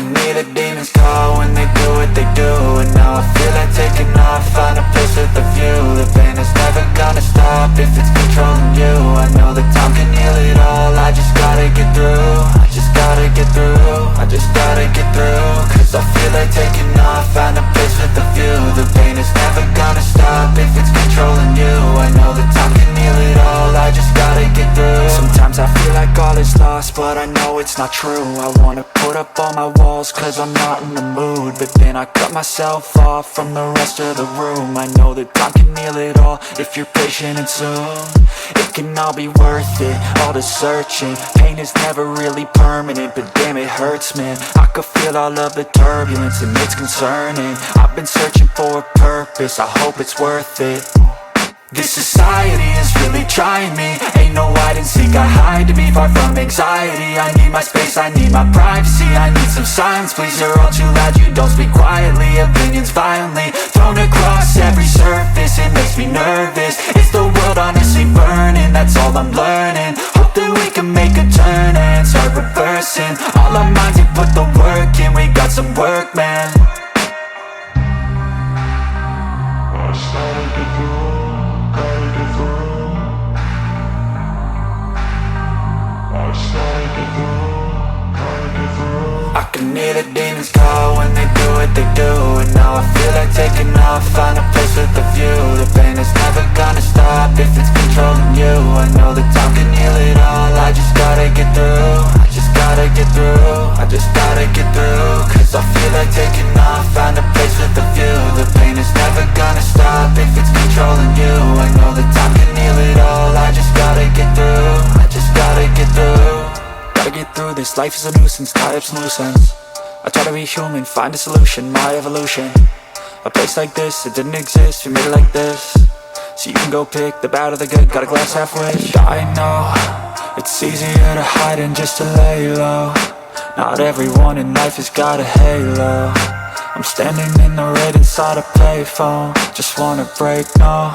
can hear the demons call when they do what they do. And now I feel like taking off, find a place with a view. The pain is never gonna stop if it's controlling you. I know that time can heal it all, I just gotta get through. I just gotta get through, I just gotta get through. Cause I feel like taking off, find a place with a view. The pain is never gonna stop if it's controlling you. I know that time can heal it all, I just gotta get through. Sometimes I feel like all is lost, but I know it's not true. I wanna put up all my walls cause I'm not in the mood, but then I cut myself off from the rest of the room. I know that time can heal it all if you're patient and soon it can all be worth it, all the searching. Pain is never really permanent, but damn it hurts, man. I could feel all of the turbulence and it's concerning. I've been searching for a purpose, I hope it's worth it. This society is really trying me. Ain't no hide and seek, I hide to be far from anxiety. I need my space, I need my privacy. I need some silence, please, you're all too loud. You don't speak quietly, opinions violently thrown across every surface. It makes me nervous, it's the world honestly burning. That's all I'm learning, hope that we can make a turn and start reversing. All our minds and put the work in, we got some work, man. I can hear the demons call when they do what they do. And now I feel like taking off, find a place with a view. The pain is never gonna stop if it's controlling you. I know that time can heal it all, I just gotta get through. I just gotta get through, I just gotta get through. Cause I feel like taking off, find a place with a view. The pain is never gonna stop if it's controlling you. I know that time can heal it all, I just gotta get through. I just gotta get through. Gotta get through this, life is a nuisance, tie up some loose ends. I try to be human, find a solution, my evolution. A place like this, it didn't exist, we made it like this. So you can go pick the bad or the good, got a glass halfway. I know, it's easier to hide than just to lay low. Not everyone in life has got a halo. I'm standing in the red inside a payphone, just wanna break, no.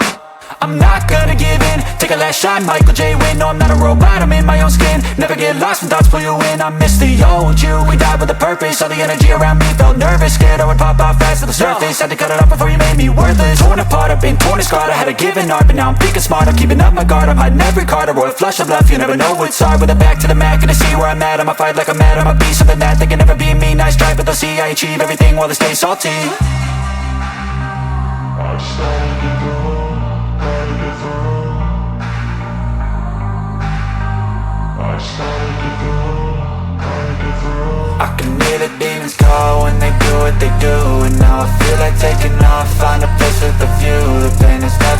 I'm not gonna give in, take a last shot, Michael J. Win. No, I'm not a robot, I'm in my own skin. Never get lost when thoughts pull you in. I miss the old you, we died with a purpose. All the energy around me felt nervous, scared I would pop off fast to the surface. Had to cut it off before you made me worthless. Torn apart, I've been torn and scarred. I had a given art, but now I'm thinking smart. I'm keeping up my guard, I'm hiding every card. A royal flush of left, you never know what's hard. With a back to the mat, gonna see where I'm at. I'ma fight like I'm mad, I'ma be something that they can never be me. Nice try, but they'll see I achieve everything while they stay salty. I can hear the demons call when they do what they do. And now I feel like taking off, find a place with a view. The pain is never